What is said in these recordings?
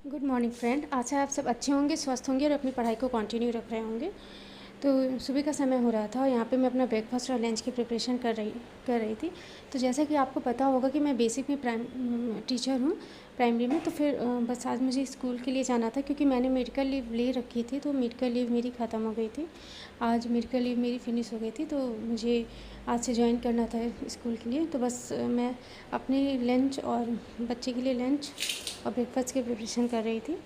Good morning friend. आशा है आप सब अच्छे होंगे, स्वस्थ होंगे और अपनी पढ़ाई को कंटिन्यू रख रहे होंगे। तो सुबह का समय हो रहा था और यहाँ पे मैं अपना ब्रेकफास्ट और लंच की प्रिपरेशन कर रही थी। तो जैसा कि आपको पता होगा कि मैं बेसिक में टीचर हूँ प्राइमरी में। तो फिर बस आज मुझे स्कूल के लिए जाना था क्योंकि मैंने मेडिकल लीव ले रखी थी, तो मेडिकल लीव मेरी ख़त्म हो गई थी। आज मेडिकल लीव मेरी फिनिश हो गई थी, तो मुझे आज से ज्वाइन करना था स्कूल के लिए। तो बस मैं अपने लंच और बच्चे के लिए लंच और ब्रेकफास्ट की प्रिपरेशन कर रही थी।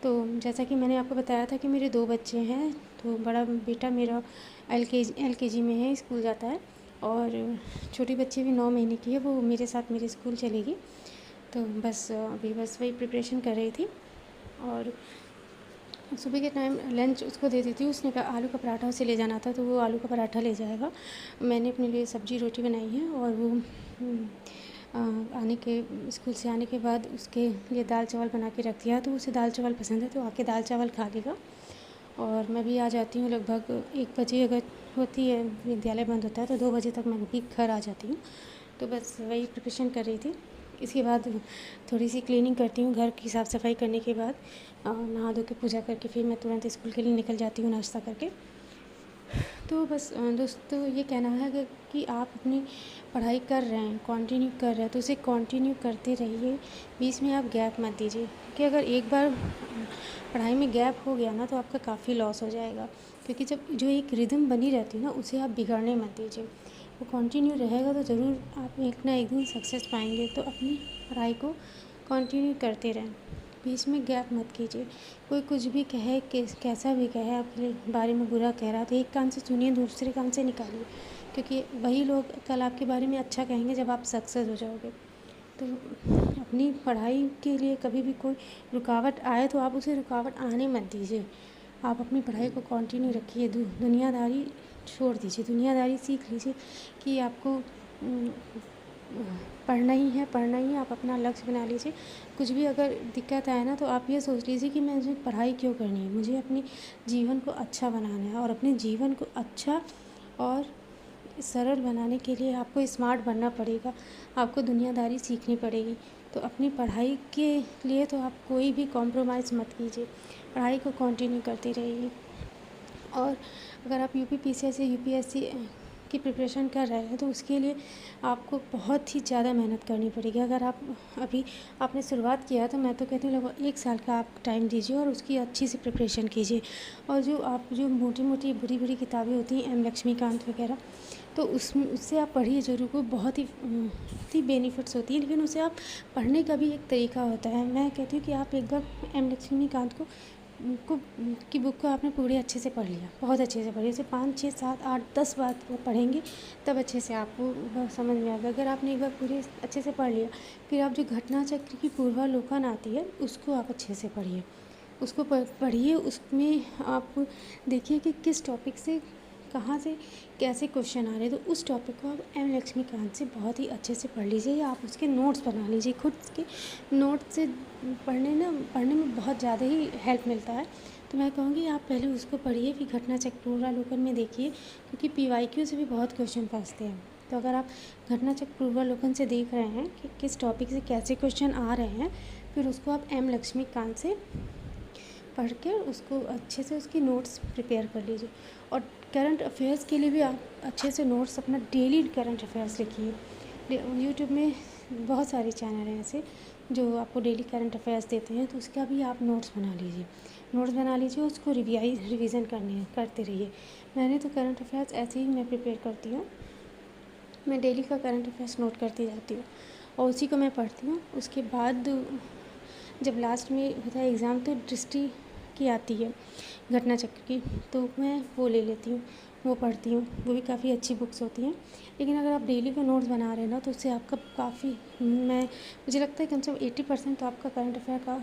तो जैसा कि मैंने आपको बताया था कि मेरे 2 बच्चे हैं। तो बड़ा बेटा मेरा एलकेजी में है, स्कूल जाता है, और छोटी बच्ची भी 9 महीने की है, वो मेरे साथ मेरे स्कूल चलेगी। तो बस अभी बस वही प्रिपरेशन कर रही थी। और सुबह के टाइम लंच उसको दे दी थी। उसने कहा आलू का पराठा उसे ले जाना था, तो वो आलू का पराठा ले जाएगा। मैंने अपने लिए सब्ज़ी रोटी बनाई है, और वो आने के स्कूल से आने के बाद उसके लिए दाल चावल बना के रख दिया। तो उसे दाल चावल पसंद है, तो आके दाल चावल खा लेगा। और मैं भी आ जाती हूँ लगभग 1 बजे, अगर होती है विद्यालय बंद होता है तो 2 बजे तक मैं भी घर आ जाती हूँ। तो बस वही प्रिपरेशन कर रही थी। इसके बाद थोड़ी सी क्लीनिंग करती हूँ। घर की साफ़ सफाई करने के बाद नहा धो के पूजा करके फिर मैं तुरंत स्कूल के लिए निकल जाती हूँ नाश्ता करके। तो बस दोस्तों ये कहना है कि आप अपनी पढ़ाई कर रहे हैं, कंटिन्यू कर रहे हैं, तो उसे कंटिन्यू करते रहिए। बीच में आप गैप मत दीजिए, कि अगर एक बार पढ़ाई में गैप हो गया ना तो आपका काफ़ी लॉस हो जाएगा। क्योंकि जब जो एक रिदम बनी रहती है ना, उसे आप बिगड़ने मत दीजिए। वो कंटिन्यू रहेगा तो ज़रूर आप एक ना एक दिन सक्सेस पाएंगे। तो अपनी पढ़ाई को कंटिन्यू करते रहें, बीच में गैप मत कीजिए। कोई कुछ भी कहे, कैसा भी कहे, आपके बारे में बुरा कह रहा है, तो एक कान से सुनिए, दूसरे कान से निकालिए। क्योंकि वही लोग कल आपके बारे में अच्छा कहेंगे जब आप सक्सेस हो जाओगे। तो अपनी पढ़ाई के लिए कभी भी कोई रुकावट आए तो आप उसे रुकावट आने मत दीजिए। आप अपनी पढ़ाई को कंटिन्यू रखिए। दुनियादारी छोड़ दीजिए, दुनियादारी सीख लीजिए कि आपको पढ़ना ही है, पढ़ना ही है। आप अपना लक्ष्य बना लीजिए। कुछ भी अगर दिक्कत आए ना, तो आप ये सोच लीजिए कि मुझे पढ़ाई क्यों करनी है, मुझे अपने जीवन को अच्छा बनाना है। और अपने जीवन को अच्छा और सरल बनाने के लिए आपको स्मार्ट बनना पड़ेगा, आपको दुनियादारी सीखनी पड़ेगी। तो अपनी पढ़ाई के लिए तो आप कोई भी कॉम्प्रोमाइज़ मत कीजिए, पढ़ाई को कंटिन्यू करते रहिए। और अगर आप यूपीपीसीएस या यूपीएससी की प्रिपरेशन कर रहे हैं तो उसके लिए आपको बहुत ही ज़्यादा मेहनत करनी पड़ेगी। अगर आप अभी आपने शुरुआत किया तो मैं तो कहती हूँ लगभग 1 साल का आप टाइम दीजिए और उसकी अच्छी सी प्रिपरेशन कीजिए। और जो मोटी मोटी बड़ी बड़ी किताबें होती हैं, एम लक्ष्मीकांत वगैरह, तो उससे आप पढ़िए ज़रूर। को बहुत ही बेनिफिट्स होती है, लेकिन उसे आप पढ़ने का भी एक तरीका होता है। मैं कहती हूँ कि आप एक बार एम लक्ष्मीकांत को की बुक को आपने पूरे अच्छे से पढ़ लिया, बहुत अच्छे से पढ़िए। उसे 5, 6, 7, 8, 10 बार पढ़ेंगे तब अच्छे से आपको समझ में आएगा। अगर आपने एक बार पूरे अच्छे से पढ़ लिया, फिर आप जो घटना चक्र की पूर्वालोकन आती है उसको आप अच्छे से पढ़िए। उसको पढ़िए, उसमें आप देखिए कि किस टॉपिक से कहाँ से कैसे क्वेश्चन आ रहे हैं। तो उस टॉपिक को आप एम लक्ष्मीकांत से बहुत ही अच्छे से पढ़ लीजिए, या आप उसके नोट्स बना लीजिए। खुद के नोट से पढ़ने में बहुत ज़्यादा ही हेल्प मिलता है। तो मैं कहूँगी आप पहले उसको पढ़िए, फिर घटना चक्र पूर्वालोकन में देखिए, क्योंकि पीवाईक्यू से भी बहुत क्वेश्चन पूछते हैं। तो अगर आप घटना चक्र पूर्वालोकन से देख रहे हैं कि किस टॉपिक से कैसे क्वेश्चन आ रहे हैं, फिर उसको आप एम लक्ष्मीकांत से पढ़ के उसको अच्छे से उसकी नोट्स प्रिपेयर कर लीजिए। और करंट अफेयर्स के लिए भी आप अच्छे से नोट्स अपना डेली करंट अफेयर्स लिखिए। यूट्यूब में बहुत सारे चैनल हैं ऐसे जो आपको डेली करंट अफेयर्स देते हैं, तो उसका भी आप नोट्स बना लीजिए। नोट्स बना लीजिए, उसको रिवीज़न करते रहिए। मैंने तो करंट अफेयर्स ऐसे ही मैं प्रिपेयर करती हूँ। मैं डेली का करंट अफेयर्स नोट करती जाती हूँ और उसी को मैं पढ़ती हूँ। उसके बाद जब लास्ट में होता है एग्ज़ाम, तो दृष्टि की आती है घटना चक्र की, तो मैं वो ले लेती हूँ, वो पढ़ती हूँ। वो भी काफ़ी अच्छी बुक्स होती हैं। लेकिन अगर आप डेली का नोट्स बना रहे हैं ना, तो उससे आपका काफ़ी मुझे लगता है कम से कम 80% तो आपका करंट अफेयर का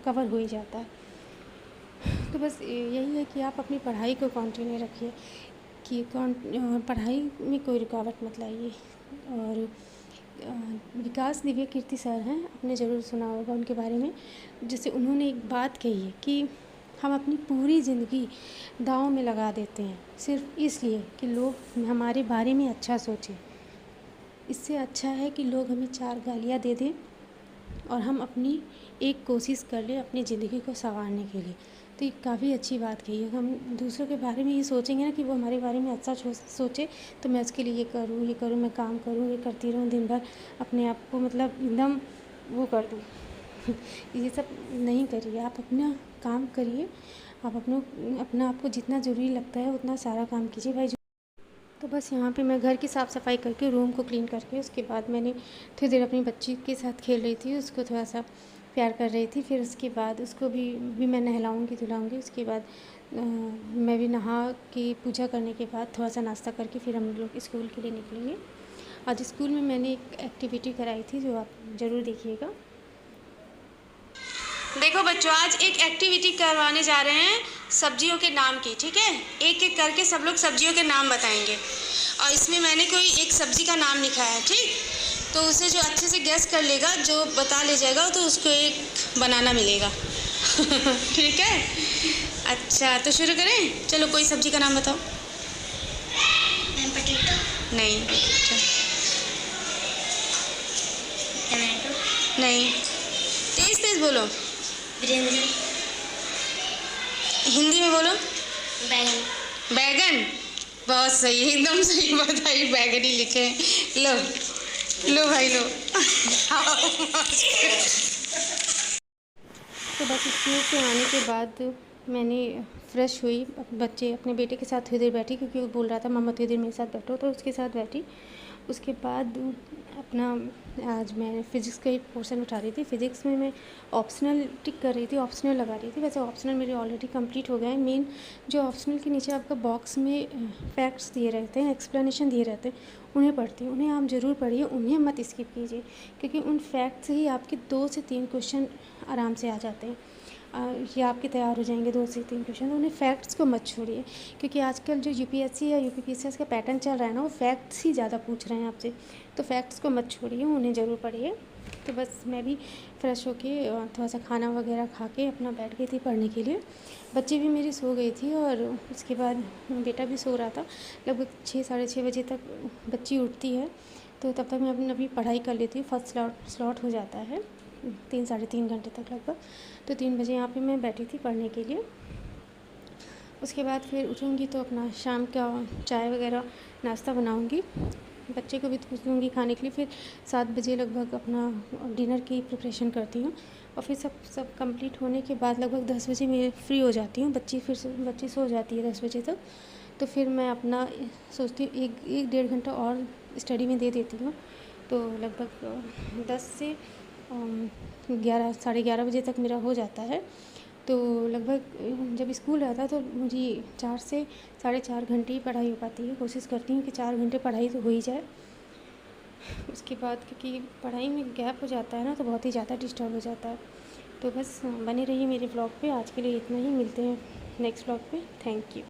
कवर हो ही जाता है। तो बस यही है कि आप अपनी पढ़ाई को कंटिन्यू रखिए, कि पढ़ाई में कोई रुकावट मत लाइए। और विकास दिव्य कीर्ति सर हैं, आपने ज़रूर सुना होगा उनके बारे में। जैसे उन्होंने एक बात कही है कि हम अपनी पूरी ज़िंदगी दांव में लगा देते हैं सिर्फ इसलिए कि लोग हमारे बारे में अच्छा सोचें। इससे अच्छा है कि लोग हमें 4 गालियाँ दे दें और हम अपनी एक कोशिश कर लें अपनी ज़िंदगी को सँवारने के लिए। तो ये काफ़ी अच्छी बात कही है। हम दूसरों के बारे में ये सोचेंगे ना कि वो हमारे बारे में अच्छा सोचे, तो मैं उसके लिए ये करूँ, मैं काम करूँ, ये करती रहूँ दिन भर, अपने आप को मतलब एकदम वो कर दूँ। ये सब नहीं करिए, आप अपना काम करिए, आप अपना आपको जितना ज़रूरी लगता है उतना सारा काम कीजिए भाई। तो बस यहाँ पे मैं घर की साफ़ सफाई करके रूम को क्लीन करके उसके बाद मैंने थोड़ी देर अपनी बच्ची के साथ खेल रही थी, उसको थोड़ा सा प्यार कर रही थी। फिर उसके बाद उसको भी मैं नहलाऊँगी धुलाऊँगी। उसके बाद मैं भी नहा के पूजा करने के बाद थोड़ा सा नाश्ता करके फिर हम लोग स्कूल के लिए निकलेंगे। आज स्कूल में मैंने एक एक्टिविटी कराई थी जो आप ज़रूर देखिएगा। देखो बच्चों, आज एक एक्टिविटी करवाने जा रहे हैं सब्जियों के नाम की, ठीक है। एक एक करके सब लोग सब्जियों के नाम बताएंगे और इसमें मैंने कोई एक सब्जी का नाम लिखा है, ठीक। तो उसे जो अच्छे से गैस कर लेगा, जो बता ले जाएगा, तो उसको एक बनाना मिलेगा। ठीक है, अच्छा तो शुरू करें। चलो कोई सब्जी का नाम बताओ। पोटैटो। नहीं। टमाटो। नहीं, तेज तेज बोलो। ब्रिंजल। हिंदी में बोलो। बैंगन। बैगन, बहुत सही, एकदम सही बताई, बैगन ही लिखे हैं। लो लो भाई लो। तो बस स्कूल से आने के बाद मैंने फ्रेश हुई, अपने बेटे के साथ थोड़ी देर बैठी क्योंकि वो बोल रहा था मम्मा थोड़ी देर मेरे साथ बैठो, तो उसके साथ बैठी। उसके बाद अपना आज मैं फ़िज़िक्स का एक पोर्शन उठा रही थी। फ़िज़िक्स में मैं ऑप्शनल टिक कर रही थी, ऑप्शनल लगा रही थी। वैसे ऑप्शनल मेरे ऑलरेडी कंप्लीट हो गए हैं। मेन जो ऑप्शनल के नीचे आपका बॉक्स में फैक्ट्स दिए रहते हैं, एक्सप्लेनेशन दिए रहते हैं, उन्हें पढ़ती हूँ। उन्हें आप ज़रूर पढ़िए, उन्हें मत स्किप कीजिए क्योंकि उन फैक्ट से ही आपके 2 से 3 क्वेश्चन आराम से आ जाते हैं। ये आपके तैयार हो जाएंगे 2 से 3 क्वेश्चन। उन्हें फैक्ट्स को मत छोड़िए क्योंकि आजकल जो यूपीएससी या यूपीपीएससी का पैटर्न चल रहा है ना, वो फैक्ट्स ही ज़्यादा पूछ रहे हैं आपसे। तो फैक्ट्स को मत छोड़िए, उन्हें ज़रूर पढ़िए। तो बस मैं भी फ़्रेश होके थोड़ा सा खाना वगैरह खा के अपना बैठ गई थी पढ़ने के लिए। बच्ची भी मेरी सो गई थी और उसके बाद बेटा भी सो रहा था। लगभग 6 साढ़े 6 बजे तक बच्ची उठती है, तो तब तक मैं अपनी पढ़ाई कर लेती हूँ। फर्स्ट स्लॉट हो जाता है 3 साढ़े 3 घंटे तक लगभग। तो 3 बजे यहाँ पे मैं बैठी थी पढ़ने के लिए। उसके बाद फिर उठूँगी तो अपना शाम का चाय वगैरह नाश्ता बनाऊँगी, बच्चे को भी कुछ दूँगी खाने के लिए। फिर 7 बजे लगभग अपना डिनर की प्रिपरेशन करती हूँ और फिर सब कंप्लीट होने के बाद लगभग 10 बजे मैं फ्री हो जाती हूँ। बच्ची सो जाती है 10 बजे तक। तो फिर मैं अपना सोचती हूँ एक डेढ़ घंटा और स्टडी में दे देती हूँ। तो लगभग 10 से 11 साढ़े 11 बजे तक मेरा हो जाता है। तो लगभग जब स्कूल रहता है तो मुझे 4 से साढ़े 4 घंटे ही पढ़ाई हो पाती है। कोशिश करती हूँ कि 4 घंटे पढ़ाई तो हो ही जाए। उसके बाद क्योंकि पढ़ाई में गैप हो जाता है ना, तो बहुत ही ज़्यादा डिस्टर्ब हो जाता है। तो बस बने रहिए मेरे ब्लॉग पे। आज के लिए इतना ही, मिलते हैं नेक्स्ट ब्लॉग पे। Thank you.